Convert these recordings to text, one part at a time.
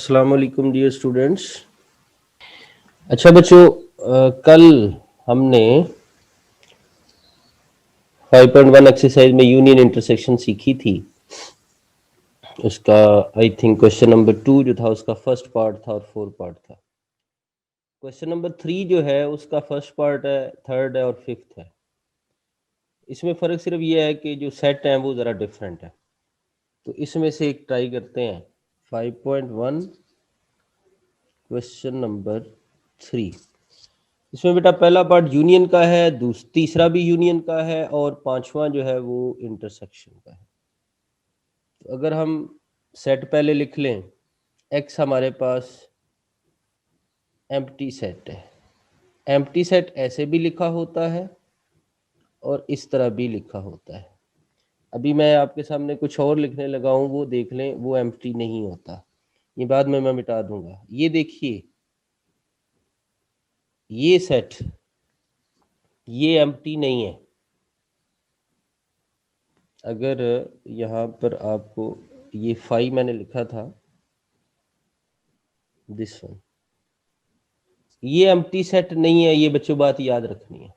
अस्सलाम वालेकुम dear students. अच्छा बच्चों, कल हमने 5.1 एक्सरसाइज में यूनियन इंटरसेक्शन सीखी थी। उसका आई थिंक क्वेश्चन नंबर 2 जो था उसका फर्स्ट पार्ट था और 4 पार्ट था। क्वेश्चन नंबर 3 जो है उसका फर्स्ट पार्ट है, थर्ड है और फिफ्थ है। इसमें फ़र्क सिर्फ ये है कि जो सेट हैं वो ज़रा डिफरेंट है। तो इसमें से एक ट्राई करते हैं। 5.1 क्वेश्चन नंबर 3। इसमें बेटा पहला पार्ट यूनियन का है, तीसरा भी यूनियन का है और पांचवा जो है वो इंटरसेक्शन का है। तो अगर हम सेट पहले लिख लें, एक्स हमारे पास एम्प्टी सेट है। एम्प्टी सेट ऐसे भी लिखा होता है और इस तरह भी लिखा होता है। अभी मैं आपके सामने कुछ और लिखने लगा हूँ, वो देख लें, वो एम्प्टी नहीं होता। ये बाद में मैं मिटा दूंगा। ये देखिए, ये सेट ये एम्प्टी नहीं है। अगर यहाँ पर आपको ये 5 मैंने लिखा था, दिस वन, ये एम्प्टी सेट नहीं है। ये बच्चों बात याद रखनी है।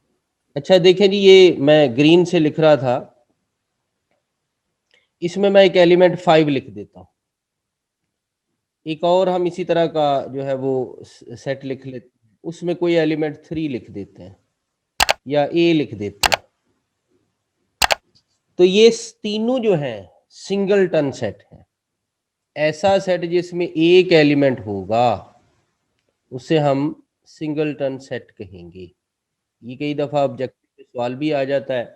अच्छा देखें जी, ये मैं ग्रीन से लिख रहा था, इसमें मैं एक एलिमेंट 5 लिख देता हूँ। एक और हम इसी तरह का जो है वो सेट लिख लेते हैं, उसमें कोई एलिमेंट 3 लिख देते हैं या ए लिख देते हैं। तो ये तीनों जो हैं सिंगलटन सेट हैं। ऐसा सेट जिसमें एक एलिमेंट होगा उसे हम सिंगलटन सेट कहेंगे। ये कई दफ़ा ऑब्जेक्टिव में सवाल भी आ जाता है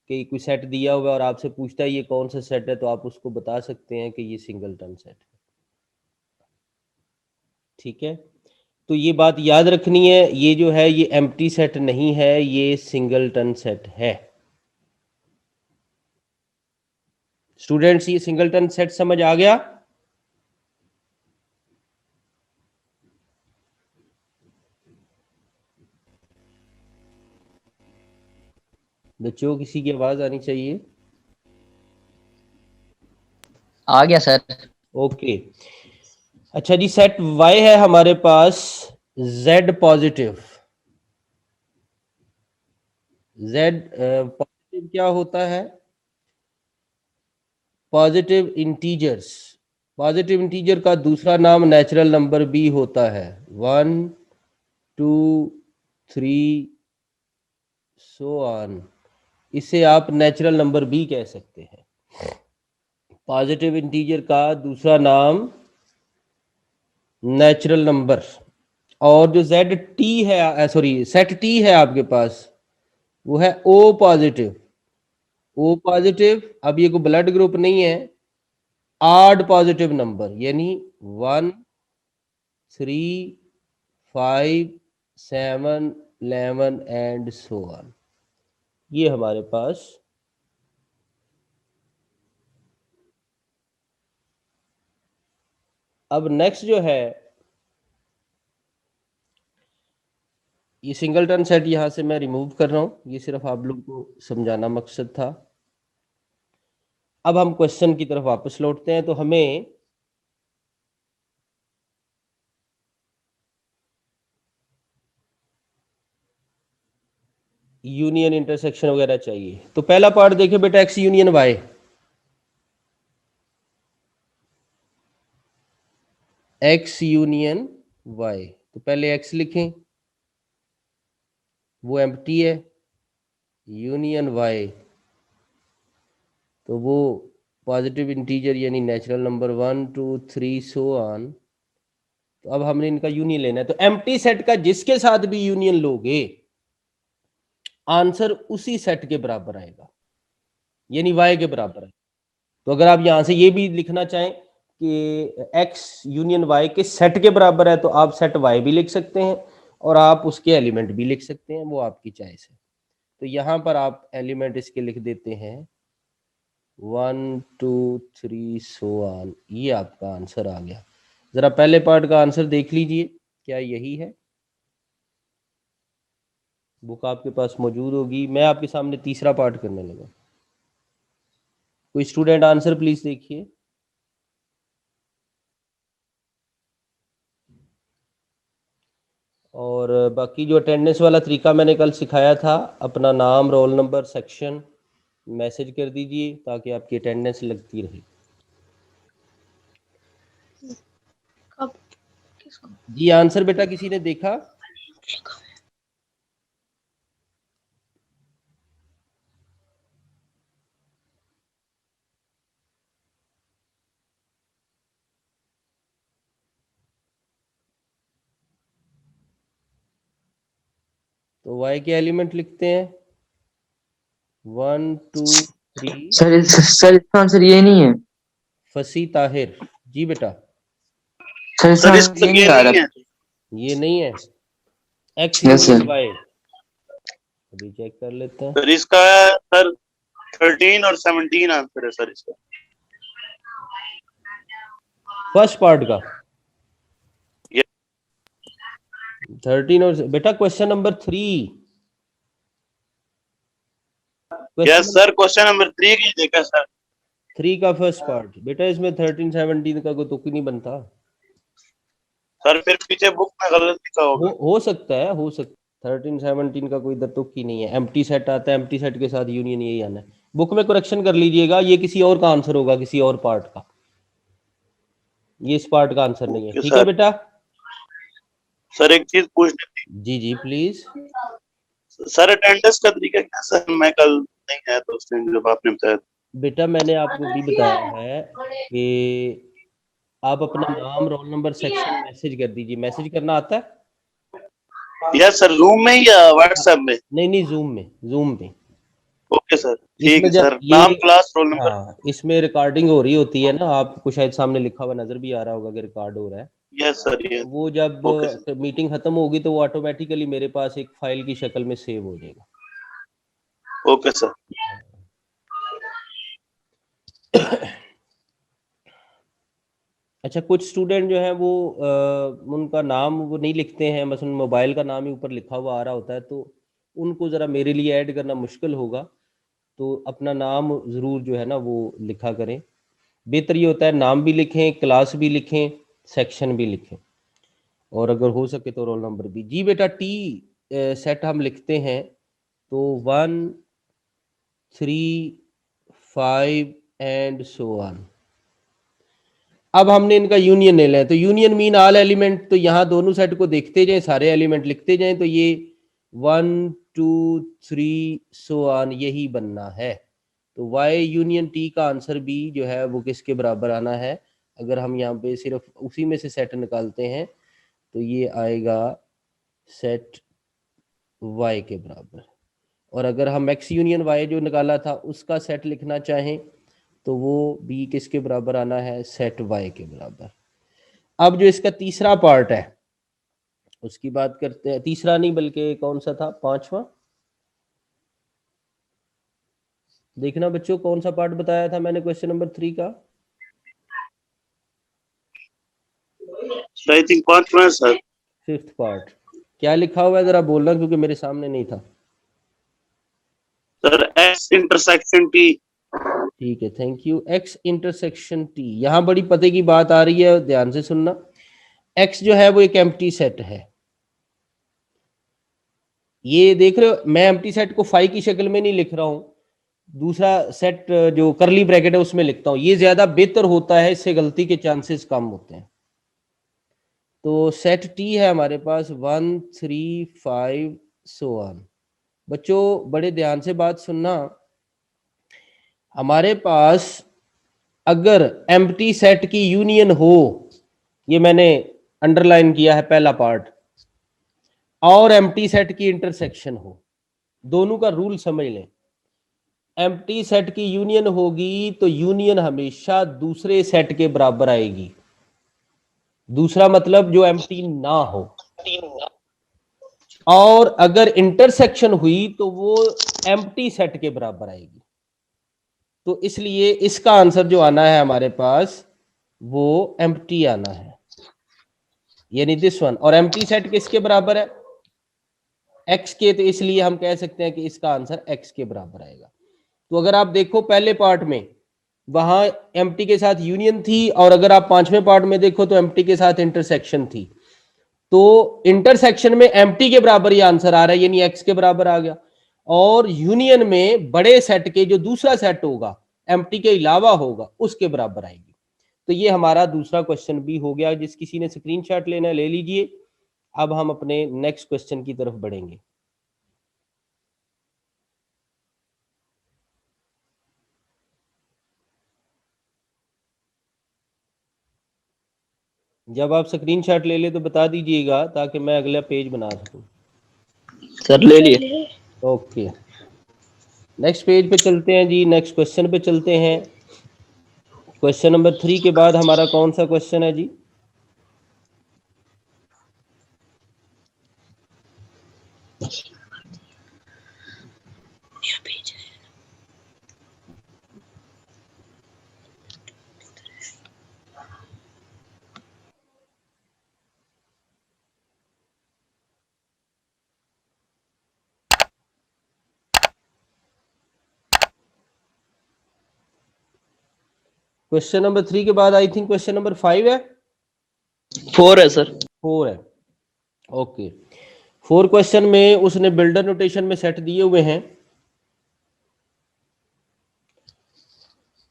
कि कोई सेट दिया हुआ है और आपसे पूछता है ये कौन सा सेट है, तो आप उसको बता सकते हैं कि ये सिंगलटन सेट है। ठीक है, तो ये बात याद रखनी है। ये जो है ये एम्प्टी सेट नहीं है, ये सिंगलटन सेट है। स्टूडेंट्स, ये सिंगलटन सेट समझ आ गया? बच्चों किसी की आवाज आनी चाहिए। आ गया सर। ओके, अच्छा जी, सेट वाई है हमारे पास जेड पॉजिटिव। जेड पॉजिटिव क्या होता है? Positive integers. पॉजिटिव इंटीजर का दूसरा नाम नेचुरल नंबर भी होता है। 1 2 3 सो ऑन। इसे आप नेचुरल नंबर भी कह सकते हैं। पॉजिटिव इंटीजर का दूसरा नाम नेचुरल नंबर। और जो जेड टी है, सॉरी सेट टी है आपके पास, वो है ओ पॉजिटिव। ओ पॉजिटिव, अब ये कोई ब्लड ग्रुप नहीं है, आड पॉजिटिव नंबर, यानी 1 3 5 7 11 एंड सो ऑन। ये हमारे पास अब नेक्स्ट जो है, ये सिंगलटन सेट यहां से मैं रिमूव कर रहा हूं। ये सिर्फ आप लोग को समझाना मकसद था। अब हम क्वेश्चन की तरफ वापस लौटते हैं। तो हमें यूनियन इंटरसेक्शन वगैरह चाहिए। तो पहला पार्ट देखिए बेटा, x union y. X union y, तो पहले एक्स लिखें, वो एम्प्टी है। यूनियन वाई, तो वो पॉजिटिव इंटीजर यानी नेचुरल नंबर 1 2 3 सो ऑन। तो अब हमने इनका यूनियन लेना है। तो एम्प्टी सेट का जिसके साथ भी यूनियन लोगे, आंसर उसी सेट के बराबर आएगा, यानी वाई के बराबर है। तो अगर आप यहां से ये भी लिखना चाहें कि एक्स यूनियन वाई के सेट के बराबर है, तो आप सेट वाई भी लिख सकते हैं और आप उसके एलिमेंट भी लिख सकते हैं, वो आपकी चॉइस है। तो यहां पर आप एलिमेंट इसके लिख देते हैं 1 2 3 सो ऑन। ये आपका आंसर आ गया। जरा पहले पार्ट का आंसर देख लीजिए, क्या यही है? बुक आपके पास मौजूद होगी। मैं आपके सामने तीसरा पार्ट करने लगा। कोई स्टूडेंट आंसर प्लीज देखिए। और बाकी जो अटेंडेंस वाला तरीका मैंने कल सिखाया था, अपना नाम, रोल नंबर, सेक्शन मैसेज कर दीजिए ताकि आपकी अटेंडेंस लगती रहे। कब किसको? जी आंसर बेटा किसी ने देखा? तो वाई के एलिमेंट लिखते हैं 1 2 3। सर इसका आंसर ये नहीं है। फसी ताहिर जी बेटा, सर इसका सर आंसर इसका ये नहीं ये आ नहीं रहा। है। ये नहीं है x Yes, union sir. Y. अभी चेक कर लेते हैं। सर इसका सर 13 और 17 आंसर है सर इसका। फर्स्ट पार्ट का Yes. 13 और बेटा question number 3। Yes sir, question number 3 की देखा सर। 3 का फर्स्ट पार्ट बेटा, इसमें 13 17 का कोई तुक ही नहीं बनता। सर फिर पीछे बुक में गलत लिखा होगा। हो सकता है, हो सकता है 13 17 का कोई इधर तुक ही नहीं है। एम्प्टी सेट आता है, एम्प्टी सेट के साथ यूनियन यही आना है। बुक में करेक्शन कर लीजिएगा, ये किसी और का आंसर होगा, किसी और पार्ट का, ये इस पार्ट का आंसर नहीं है। Okay, ठीक है सर। बेटा? सर एक चीज पूछनी थी जी जी प्लीज। सर, अटेंडेंस का तरीका क्या सर? मैं कल नहीं आया तो उस दिन जब आपने बताया। बेटा मैंने आपको भी बताया है कि आप अपना नाम, रोल नंबर, सेक्शन मैसेज कर दीजिए। मैसेज करना आता है? यस सर, जूम में या व्हाट्सएप में? नहीं नहीं, जूम में, जूम में। ओके सर, ठीक इसमें है जब सर। नाम, क्लास, रोल नंबर। हाँ, इसमें रिकॉर्डिंग हो रही होती है ना, आपको शायद सामने लिखा हुआ नजर भी आ रहा होगा कि रिकॉर्ड हो रहा है। Yes sir, yes. वो जब ओके सर। मीटिंग खत्म होगी तो वो ऑटोमेटिकली मेरे पास एक फाइल की शक्ल में सेव हो जाएगा। Okay sir. अच्छा, कुछ स्टूडेंट जो है वो उनका नाम वो नहीं लिखते हैं, बस उन मोबाइल का नाम ही ऊपर लिखा हुआ आ रहा होता है, तो उनको ज़रा मेरे लिए ऐड करना मुश्किल होगा। तो अपना नाम ज़रूर जो है ना वो लिखा करें। बेहतर ये होता है नाम भी लिखें, क्लास भी लिखें, सेक्शन भी लिखें, और अगर हो सके तो रोल नंबर भी। जी बेटा, टी सेट हम लिखते हैं तो 1 3 5 एंड सो ऑन। अब हमने इनका यूनियन ले लिया, तो यूनियन मीन ऑल एलिमेंट, तो यहाँ दोनों सेट को देखते जाएं, सारे एलिमेंट लिखते जाएं, तो ये 1 2 3 सो ऑन यही बनना है। तो y यूनियन t का आंसर भी जो है वो किसके बराबर आना है? अगर हम यहाँ पे सिर्फ उसी में से सेट निकालते हैं तो ये आएगा सेट y के बराबर। और अगर हम x यूनियन y जो निकाला था उसका सेट लिखना चाहें तो वो भी किसके बराबर आना है? सेट y के बराबर। अब जो इसका तीसरा पार्ट है उसकी बात करते हैं। तीसरा नहीं बल्कि कौन सा था, पांचवा। देखना बच्चों, कौन सा पार्ट बताया था मैंने क्वेश्चन नंबर 3 का? आई थिंक 5वां सर। Fifth part. क्या लिखा हुआ है जरा बोलना, क्योंकि मेरे सामने नहीं था। Sir x intersection T. ठीक है, thank you. X intersection T, यहाँ बड़ी पते की बात आ रही है, ध्यान से सुनना। एक्स जो है वो एक एम्प्टी सेट है। ये देख रहे हो, मैं एम्प्टी सेट को फाई की शक्ल में नहीं लिख रहा हूं, दूसरा सेट जो करली ब्रैकेट है उसमें लिखता हूं। ये ज्यादा बेहतर होता है, इससे गलती के चांसेस कम होते हैं। तो सेट टी है हमारे पास 1 3 5 सो ऑन। बच्चों बड़े ध्यान से बात सुनना, हमारे पास अगर एम्प्टी सेट की यूनियन हो, ये मैंने अंडरलाइन किया है पहला पार्ट, और एम्प्टी सेट की इंटरसेक्शन हो, दोनों का रूल समझ लें। एम्प्टी सेट की यूनियन होगी तो यूनियन हमेशा दूसरे सेट के बराबर आएगी। दूसरा मतलब जो एम्प्टी ना हो। और अगर इंटरसेक्शन हुई तो वो एम्प्टी सेट के बराबर आएगी। तो इसलिए इसका आंसर जो आना है हमारे पास वो एम्प्टी आना है, यानी दिस वन। और एम्प्टी सेट किसके बराबर है? एक्स के, तो इसलिए हम कह सकते हैं कि इसका आंसर एक्स के बराबर आएगा। तो अगर आप देखो पहले पार्ट में वहां एम्प्टी के साथ यूनियन थी, और अगर आप पांचवें पार्ट में देखो तो एम्प्टी के साथ इंटरसेक्शन थी। तो इंटरसेक्शन में एम्प्टी के बराबर ये आंसर आ रहा है, यानी एक्स के बराबर आ गया। और यूनियन में बड़े सेट के जो दूसरा सेट होगा एम्प्टी के अलावा होगा उसके बराबर आएगी। तो ये हमारा दूसरा क्वेश्चन भी हो गया। जिस किसी ने स्क्रीनशॉट लेना है ले लीजिए। अब हम अपने नेक्स्ट क्वेश्चन की तरफ बढ़ेंगे। जब आप स्क्रीनशॉट ले ले तो बता दीजिएगा ताकि मैं अगला पेज बना सकूं। सर ले लिए। ओके, नेक्स्ट पेज पे चलते हैं जी, नेक्स्ट क्वेश्चन पे चलते हैं। क्वेश्चन नंबर 3 के बाद हमारा कौन सा क्वेश्चन है जी? क्वेश्चन नंबर 3 के बाद आई थिंक क्वेश्चन नंबर 5 है। 4 है सर। 4 है। ओके, 4 क्वेश्चन में उसने बिल्डर नोटेशन में सेट दिए हुए हैं।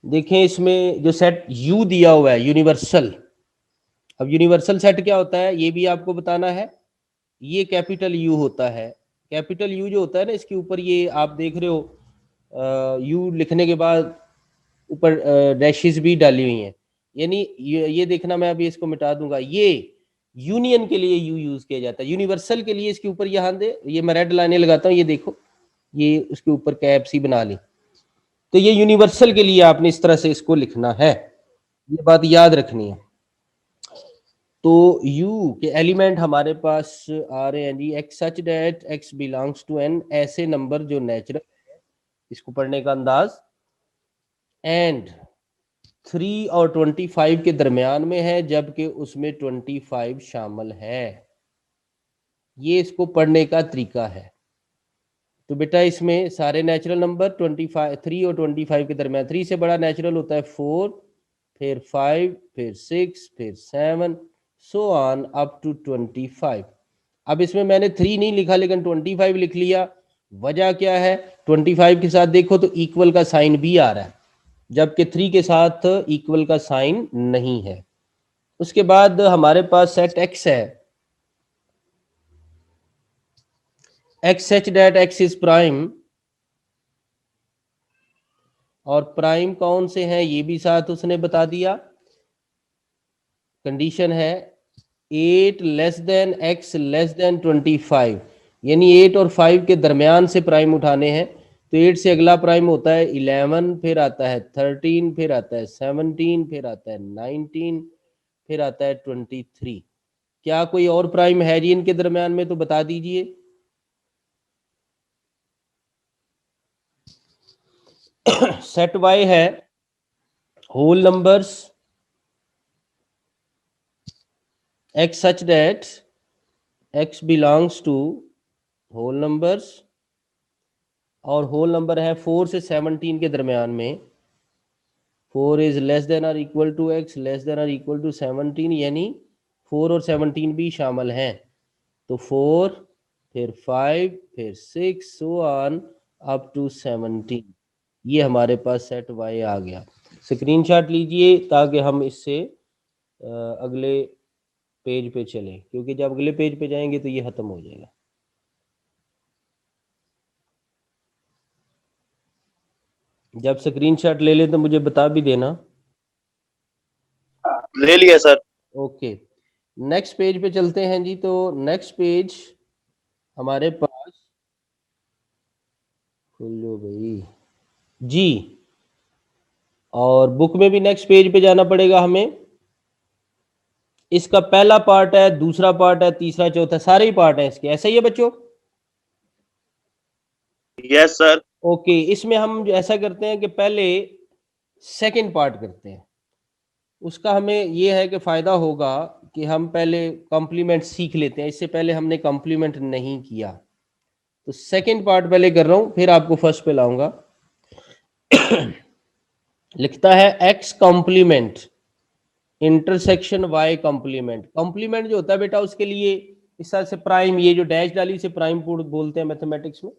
देखें इसमें जो सेट यू दिया हुआ है यूनिवर्सल। अब यूनिवर्सल सेट क्या होता है ये भी आपको बताना है। ये कैपिटल यू होता है। कैपिटल यू जो होता है ना, इसके ऊपर ये आप देख रहे हो यू लिखने के बाद ऊपर डैशेस भी डाली हुई हैं। यानी ये देखना, मैं अभी इसको मिटा दूंगा। ये यूनियन के लिए यू यूज किया जाता है, यूनिवर्सल के लिए इसके ऊपर यहाँ दे, ये मैं रेड लाइनें लगाता हूँ, ये देखो ये उसके ऊपर कैप सी बना ली। तो ये यूनिवर्सल के लिए आपने इस तरह से इसको लिखना है, ये बात याद रखनी है। तो u के एलिमेंट हमारे पास आ रहे हैं जी, x such that x belongs to n, ऐसे नंबर जो नेचुरल है, इसको पढ़ने का अंदाज, एंड 3 और 25 के दरमियान में है जबकि उसमें 25 शामिल है। ये इसको पढ़ने का तरीका है। तो बेटा इसमें सारे नेचुरल नंबर 25, 3 और 25 के दरमियान, 3 से बड़ा नेचुरल होता है 4, फिर 5, फिर 6, फिर 7, सो ऑन अप टू 25। अब इसमें मैंने 3 नहीं लिखा लेकिन 25 लिख लिया। वजह क्या है? 25 के साथ देखो तो इक्वल का साइन भी आ रहा है जबकि 3 के साथ इक्वल का साइन नहीं है। उसके बाद हमारे पास सेट x है, x such that x is prime, और प्राइम कौन से हैं ये भी साथ उसने बता दिया। कंडीशन है 8 less than x less then 25, यानी 8 और 5 के दरमियान से प्राइम उठाने हैं। तो 8 से अगला प्राइम होता है 11, फिर आता है 13, फिर आता है 17, फिर आता है 19, फिर आता है 23। क्या कोई और प्राइम है जी इनके दरमियान में? तो बता दीजिए। सेट y है whole numbers x such that x belongs to whole numbers, और होल नंबर है 4 से 17 के दरमियान में। 4 इज लेस देन और equal to x less than और इक्वल टू 17, यानी 4 और 17 भी शामिल हैं। तो 4, फिर 5, फिर 6, सो ऑन अप टू 17। ये हमारे पास सेट y आ गया। स्क्रीनशॉट लीजिए ताकि हम इससे अगले पेज पे चले, क्योंकि जब अगले पेज पे जाएंगे तो ये खत्म हो जाएगा। जब स्क्रीनशॉट ले ले तो मुझे बता भी देना। ले लिया सर। ओके, नेक्स्ट पेज पे चलते हैं जी। तो नेक्स्ट पेज हमारे पास, खोलो भाई जी, और बुक में भी नेक्स्ट पेज पे जाना पड़ेगा हमें। इसका पहला पार्ट है, दूसरा पार्ट है, तीसरा, चौथा, सारे ही पार्ट हैं इसके। ऐसा ही है बच्चों? Yes sir. ओके, इसमें हम ऐसा करते हैं कि पहले सेकंड पार्ट करते हैं। उसका हमें ये है कि फ़ायदा होगा कि हम पहले कॉम्प्लीमेंट सीख लेते हैं। इससे पहले हमने कॉम्प्लीमेंट नहीं किया, तो सेकंड पार्ट पहले कर रहा हूं, फिर आपको फर्स्ट पे लाऊंगा। लिखता है x complement intersection y complement. Complement जो होता है बेटा उसके लिए इस तरह से प्राइम, ये जो डैश डाली से प्राइम बोलते हैं मैथमेटिक्स में,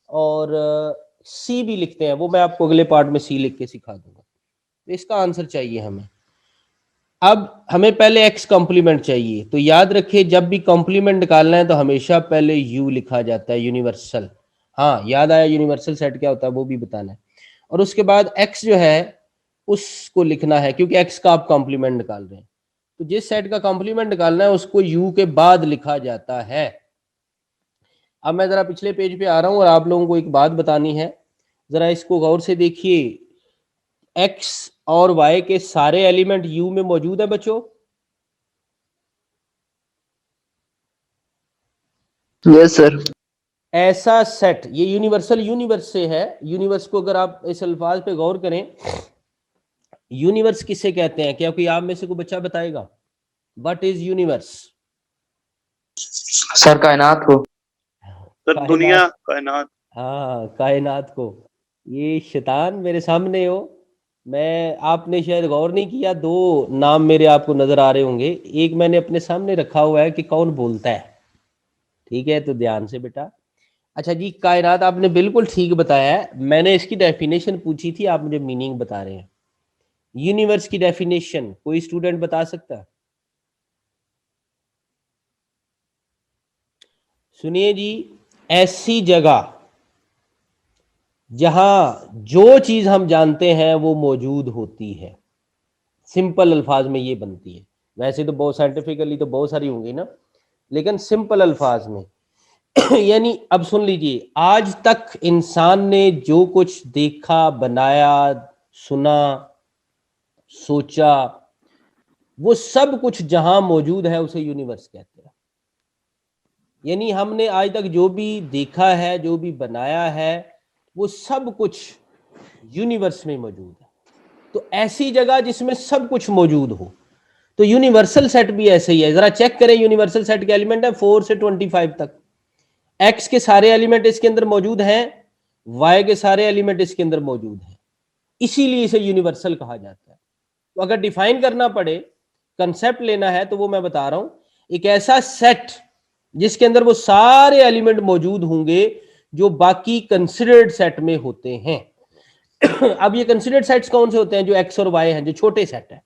और सी भी लिखते हैं, वो मैं आपको अगले पार्ट में सी लिख के सिखा दूंगा। तो इसका आंसर चाहिए हमें। अब हमें पहले एक्स कॉम्प्लीमेंट चाहिए, तो याद रखिए जब भी कॉम्प्लीमेंट निकालना है तो हमेशा पहले यू लिखा जाता है, यूनिवर्सल। हाँ याद आया, यूनिवर्सल सेट क्या होता है वो भी बताना है। और उसके बाद एक्स जो है उसको लिखना है, क्योंकि एक्स का आप कॉम्प्लीमेंट निकाल रहे हैं, तो जिस सेट का कॉम्प्लीमेंट निकालना है उसको यू के बाद लिखा जाता है। अब मैं जरा पिछले पेज पे आ रहा हूं और आप लोगों को एक बात बतानी है, जरा इसको गौर से देखिए। एक्स और वाई के सारे एलिमेंट यू में मौजूद है बच्चों? Yes sir. ऐसा सेट, ये यूनिवर्सल यूनिवर्स से है। यूनिवर्स को अगर आप इस अल्फाज पे गौर करें, यूनिवर्स किसे कहते हैं? क्या कोई आप में से कोई बच्चा बताएगा? What is universe? सर कायनात को। सर दुनिया, कायनात। हाँ कायनात को। ये शैतान मेरे सामने हो, मैं आपने शायद गौर नहीं किया, दो नाम मेरे आपको नजर आ रहे होंगे, एक मैंने अपने सामने रखा हुआ है कि कौन बोलता है। ठीक है, तो ध्यान से बेटा। अच्छा जी, कायनात आपने बिल्कुल ठीक बताया है, मैंने इसकी डेफिनेशन पूछी थी, आप मुझे मीनिंग बता रहे हैं। यूनिवर्स की डेफिनेशन कोई स्टूडेंट बता सकता है? सुनिए जी, ऐसी जगह जहां जो चीज हम जानते हैं वो मौजूद होती है, सिंपल अल्फाज में ये बनती है। वैसे तो बहुत साइंटिफिकली तो बहुत सारी होंगी ना, लेकिन सिंपल अल्फाज में यानी अब सुन लीजिए, आज तक इंसान ने जो कुछ देखा, बनाया, सुना, सोचा, वो सब कुछ जहां मौजूद है उसे यूनिवर्स कहते हैं। यानी हमने आज तक जो भी देखा है, जो भी बनाया है, वो सब कुछ यूनिवर्स में मौजूद है। तो ऐसी जगह जिसमें सब कुछ मौजूद हो, तो यूनिवर्सल सेट भी ऐसे ही है। जरा चेक करें, यूनिवर्सल सेट के एलिमेंट है 4 से 25 तक। एक्स के सारे एलिमेंट इसके अंदर मौजूद हैं, वाई के सारे एलिमेंट इसके अंदर मौजूद हैं, इसीलिए इसे यूनिवर्सल कहा जाता है। तो अगर डिफाइन करना पड़े, कंसेप्ट लेना है, तो वो मैं बता रहा हूं, एक ऐसा सेट जिसके अंदर वो सारे एलिमेंट मौजूद होंगे जो बाकी कंसिडर्ड सेट में होते हैं। अब ये कंसिडर्ड सेट्स कौन से होते हैं? जो एक्स और वाई हैं, जो छोटे सेट है।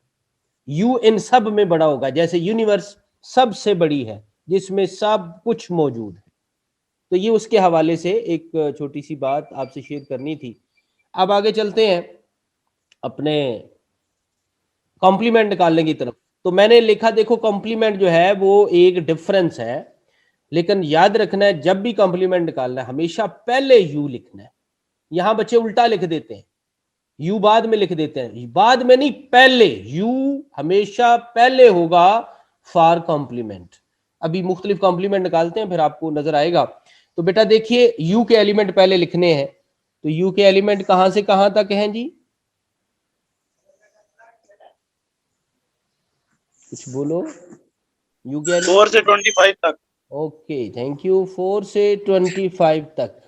यू इन सब में बड़ा होगा, जैसे यूनिवर्स सबसे बड़ी है जिसमें सब कुछ मौजूद है। तो ये उसके हवाले से एक छोटी सी बात आपसे शेयर करनी थी। अब आगे चलते हैं अपने कॉम्प्लीमेंट निकालने की तरफ। तो मैंने लिखा, देखो कॉम्प्लीमेंट जो है वो एक डिफरेंस है, लेकिन याद रखना है जब भी कॉम्प्लीमेंट निकालना है हमेशा पहले यू लिखना है। यहां बच्चे उल्टा लिख देते हैं, यू बाद में लिख देते हैं, बाद में नहीं, पहले। यू हमेशा पहले होगा फॉर कॉम्प्लीमेंट। अभी मुख्तलिफ कॉम्प्लीमेंट निकालते हैं, फिर आपको नजर आएगा। तो बेटा देखिए, यू के एलिमेंट पहले लिखने हैं, तो यू के एलिमेंट कहां से कहां तक हैं जी? कुछ बोलो। यू के 4 से 25 तक। Okay, thank you. 4 से 25 तक,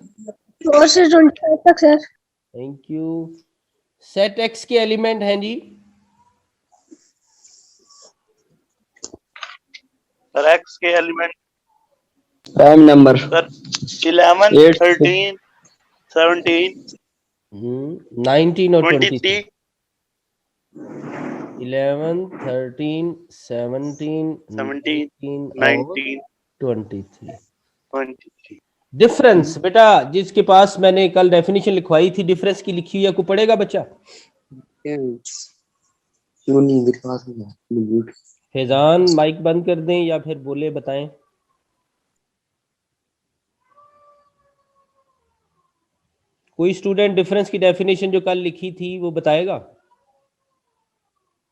4 से 25 तक sir. Thank you. Set x के एलिमेंट हैं जी? सर एक्स के एलिमेंट प्राइम नंबर सर 11, 8 13, 17, 19 और 23, 23। 11, 13, 17, 17, 19 और 19, 23। 23। डिफरेंस बेटा, जिसके पास मैंने कल डेफिनेशन लिखवाई थी डिफरेंस की, लिखी हुई है, को पढ़ेगा बच्चा? फैजान माइक बंद कर दें या फिर बोले, बताएं। कोई स्टूडेंट डिफरेंस की डेफिनेशन जो कल लिखी थी वो बताएगा?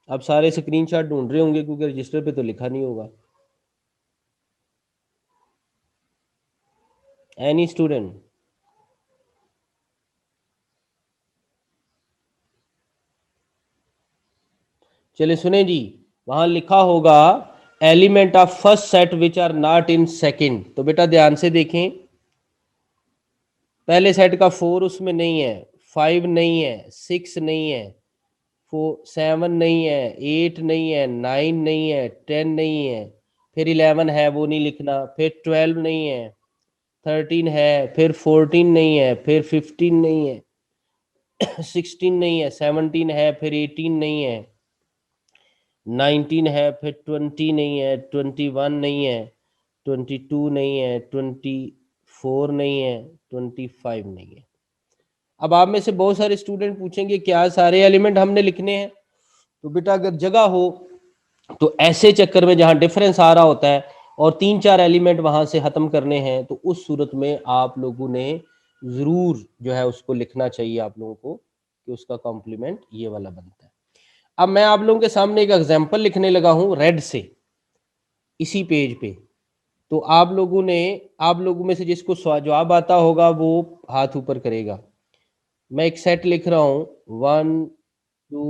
आप सारे स्क्रीनशॉट ढूंढ रहे होंगे क्योंकि रजिस्टर पे तो लिखा नहीं होगा। Any student? चले सुने जी, वहां लिखा होगा element of first set which are not in second. तो बेटा ध्यान से देखें, पहले सेट का 4 उसमें नहीं है, 5 नहीं है, 6 नहीं है, 7 नहीं है, 8 नहीं है, 9 नहीं है, 10 नहीं है, फिर 11 है वो नहीं लिखना, फिर 12 नहीं है, 13 है, फिर 14 नहीं है, फिर 15 नहीं है, 16 नहीं है, 17 है, फिर 18 नहीं है, 19 है, फिर 20 नहीं है, 21 नहीं है, 22 नहीं है, 24 नहीं है, 25 नहीं है। अब आप में से बहुत सारे स्टूडेंट पूछेंगे क्या सारे एलिमेंट हमने लिखने हैं? तो बेटा अगर जगह हो तो ऐसे चक्कर में जहां डिफरेंस आ रहा होता है और 3-4 एलिमेंट वहां से खत्म करने हैं, तो उस सूरत में आप लोगों ने जरूर जो है उसको लिखना चाहिए आप लोगों को कि उसका कॉम्प्लीमेंट ये वाला बनता है। अब मैं आप लोगों के सामने एक एग्जांपल लिखने लगा हूं रेड से इसी पेज पे। तो आप लोगों में से जिसको जवाब आता होगा वो हाथ ऊपर करेगा। मैं एक सेट लिख रहा हूं 1 2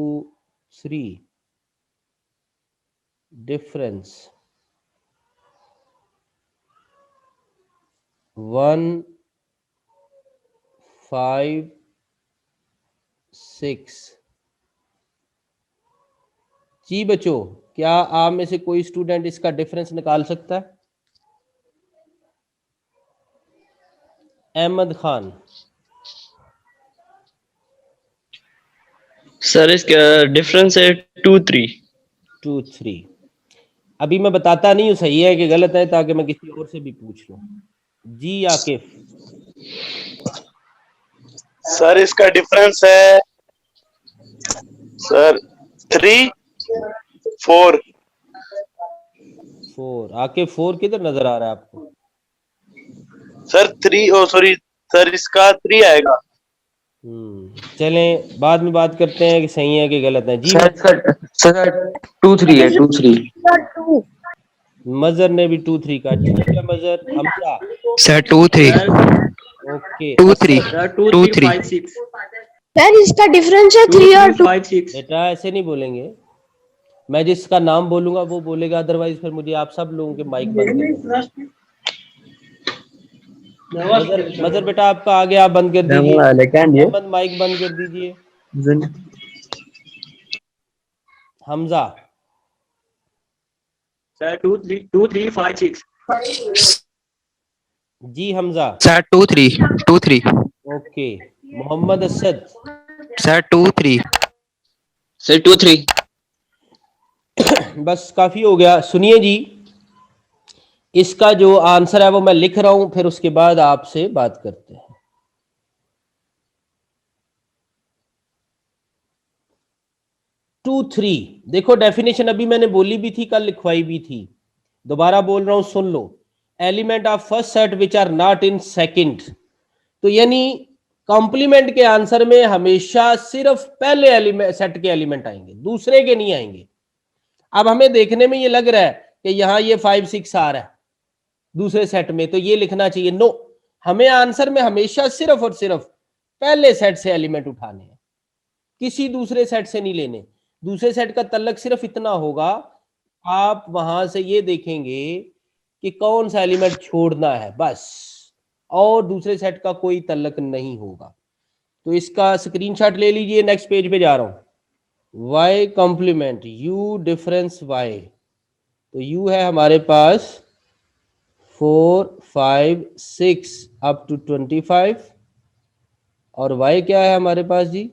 3 डिफरेंस 1 5 6। जी बच्चों, क्या आप में से कोई स्टूडेंट इसका डिफरेंस निकाल सकता है? अहमद खान। सर इसका डिफरेंस है 2-3। 2 3। अभी मैं बताता नहीं हूँ सही है कि गलत है, ताकि मैं किसी और से भी पूछ लूं। जी आकिफ। सर इसका डिफरेंस है सर 3 4। 4। आकिफ 4 किधर नजर आ रहा है आपको? सर 3 ओ सॉरी सर इसका 3 आएगा। चलें बाद में बात करते हैं कि सही है कि गलत है। जी सर सर 2-3 है 2-3। 2 मजर ने भी 2 3 का। ठीक है मजर। Hamza. Sir 2-3 okay. 2-3 Asad. 2-3 sir इसका डिफरेंस है 3 और 2। बेटा ऐसे नहीं बोलेंगे, मैं जिसका नाम बोलूंगा वो बोलेगा, अदरवाइज फिर मुझे आप सब लोगों के माइक बंद करने पड़ेंगे। मजर बेटा आपका आगे आप बंद कर दीजिए। अहमद माइक बंद कर दीजिए। हमजा। सर 2 3 5 6। जी Hamza. Sir 2-3 okay. Mohammad Asad. Sir 2-3 sir 2-3। बस काफी हो गया। सुनिए जी, इसका जो आंसर है वो मैं लिख रहा हूं, फिर उसके बाद आपसे बात करते हैं। 2 3। देखो डेफिनेशन अभी मैंने बोली भी थी, कल लिखवाई भी थी, दोबारा बोल रहा हूं, सुन लो। Element of first set which are not in second. तो यानी कॉम्प्लीमेंट के आंसर में हमेशा सिर्फ पहले एलिमेंट सेट के एलिमेंट आएंगे, दूसरे के नहीं आएंगे। अब हमें देखने में ये लग रहा है कि यहां ये 5 6 आ रहा है दूसरे सेट में, तो ये लिखना चाहिए। नो, हमें आंसर में हमेशा सिर्फ और सिर्फ पहले सेट से एलिमेंट उठाने हैं, किसी दूसरे सेट से नहीं लेने। दूसरे सेट का तल्लक सिर्फ इतना होगा, आप वहां से ये देखेंगे कि कौन सा एलिमेंट छोड़ना है बस, और दूसरे सेट का कोई तल्लक नहीं होगा। तो इसका स्क्रीनशॉट ले लीजिए। नेक्स्ट पेज पे जा रहा हूं। y complement u difference y। तो u है हमारे पास 4 5 6 अप टू 25, और y क्या है हमारे पास जी?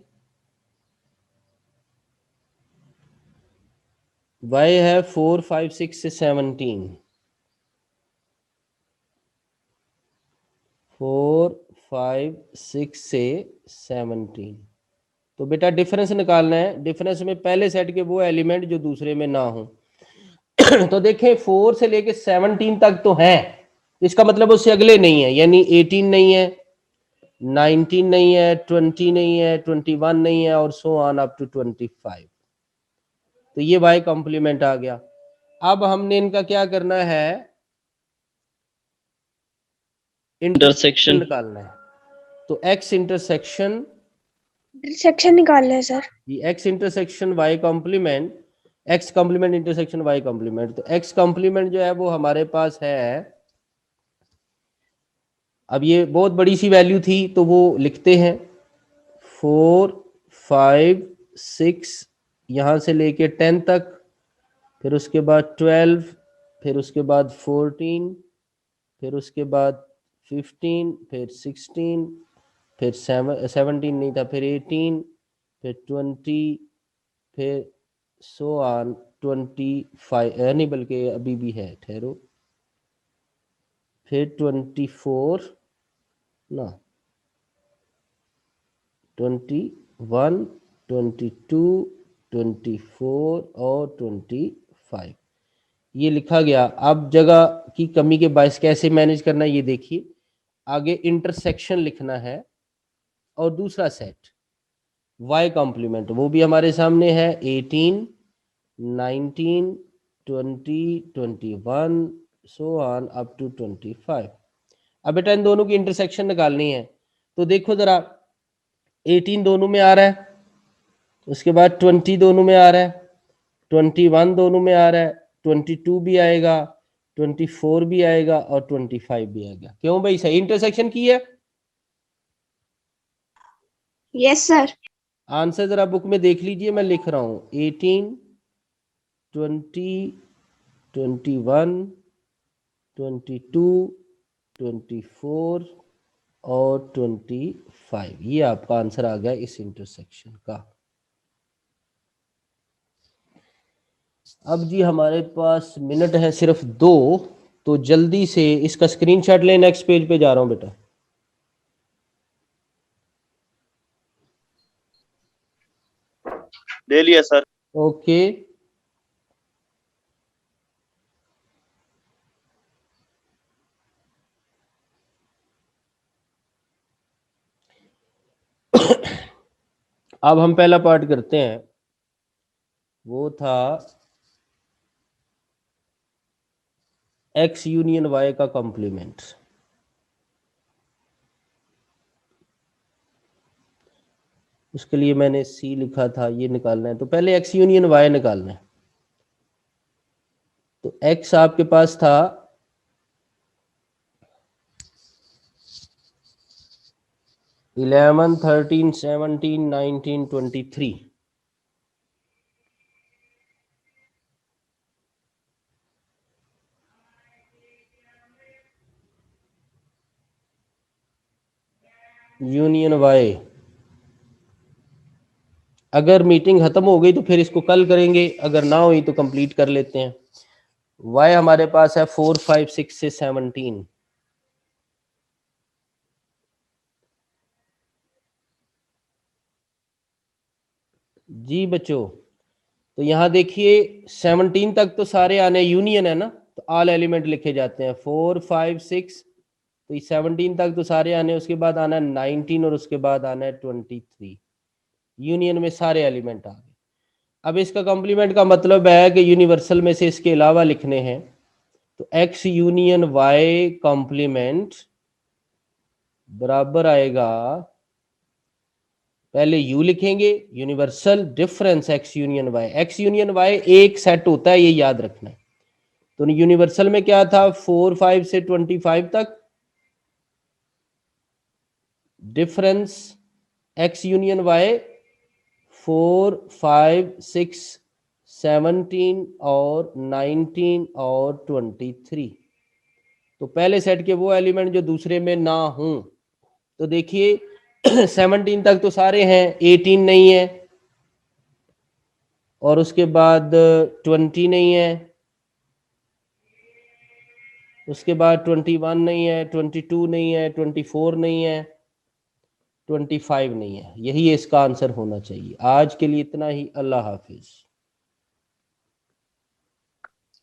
y है 4 5 6 से 17। 4 5 6 से 17। तो बेटा डिफरेंस निकालना है। डिफरेंस में पहले सेट के वो एलिमेंट जो दूसरे में ना हो। तो देखें 4 से लेके 17 तक तो हैं, इसका मतलब उससे अगले नहीं है, यानी 18 नहीं है, 19 नहीं है, 20 नहीं है, 21 नहीं है, और सो ऑन अप टू 25। तो ये y कॉम्प्लीमेंट आ गया। अब हमने इनका क्या करना है? इंटरसेक्शन निकालना है। तो x इंटरसेक्शन निकालना है सर। ये x intersection y complement, x complement intersection y complement. तो x कॉम्प्लीमेंट जो है वो हमारे पास है, अब ये बहुत बड़ी सी वैल्यू थी तो वो लिखते हैं 4 5 6 यहाँ से लेके 10 तक, फिर उसके बाद 12, फिर उसके बाद 14, फिर उसके बाद 15, फिर 16, फिर 17 नहीं था, फिर 18, फिर 20, फिर सो ऑन 25, नहीं बल्कि अभी भी है, ठहरो, फिर 24 ना, 21, 22, 24 और 25 ये लिखा गया। अब जगह की कमी के बायस कैसे मैनेज करना है ये देखिए। आगे इंटरसेक्शन लिखना है और दूसरा सेट y कॉम्प्लीमेंट वो भी हमारे सामने है, 18, 19, 20, 21 सो ऑन अप टू 25। अब बेटा इन दोनों की इंटरसेक्शन निकालनी है, तो देखो जरा, 18 दोनों में आ रहा है, उसके बाद 20 दोनों में आ रहा है, 21 दोनों में आ रहा है, 22 भी आएगा, 24 भी आएगा और 25 भी आएगा। क्यों भाई, सही इंटरसेक्शन की है? Yes, sir. आंसर जरा बुक में देख लीजिए, मैं लिख रहा हूं 18, 20, 21, 22, 24 और 25 ये आपका आंसर आ गया इस इंटरसेक्शन का। अब जी हमारे पास मिनट है सिर्फ 2, तो जल्दी से इसका स्क्रीनशॉट ले, नेक्स्ट पेज पे जा रहा हूं बेटा। ले लिया सर। ओके, अब हम पहला पार्ट करते हैं, वो था x यूनियन y का कॉम्प्लीमेंट। उसके लिए मैंने c लिखा था, ये निकालना है, तो पहले x यूनियन y निकालना है। तो x आपके पास था 11, 13, 17, 19, 23। यूनियन y, अगर मीटिंग खत्म हो गई तो फिर इसको कल करेंगे, अगर ना हुई तो कंप्लीट कर लेते हैं। y हमारे पास है 4, 5, 6 से 17। जी बच्चों, तो यहां देखिए 17 तक तो सारे आने यूनियन है ना, तो ऑल एलिमेंट लिखे जाते हैं 4, 5, 6, तो ये 17 तक तो सारे आने, उसके बाद आना है 19 और उसके बाद आना है 23। यूनियन में सारे एलिमेंट आ गए। अब इसका कॉम्प्लीमेंट का मतलब है कि यूनिवर्सल में से इसके अलावा लिखने हैं, तो x यूनियन y कॉम्प्लीमेंट बराबर आएगा, पहले u लिखेंगे, universal difference x union y। x union y एक सेट होता है, ये याद रखना है। तो यूनिवर्सल में क्या था, 4, 5 से 25 तक, डिफरेंस x यूनियन y 4, 5, 6, 17 और 19 और 23। तो पहले सेट के वो एलिमेंट जो दूसरे में ना हों, तो देखिए 17 तक तो सारे हैं, 18 नहीं है, और उसके बाद 20 नहीं है, उसके बाद 21 नहीं है, 22 नहीं है, 24 नहीं है, 25 नहीं है। यही इसका आंसर होना चाहिए। आज के लिए इतना ही, अल्लाह हाफिज।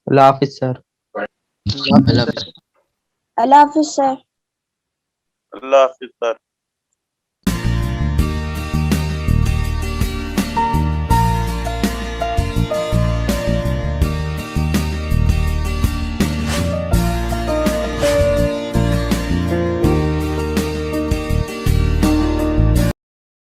अल्लाह हाफिज सर। Allah Hafiz, sir. अल्लाह हाफिज सर।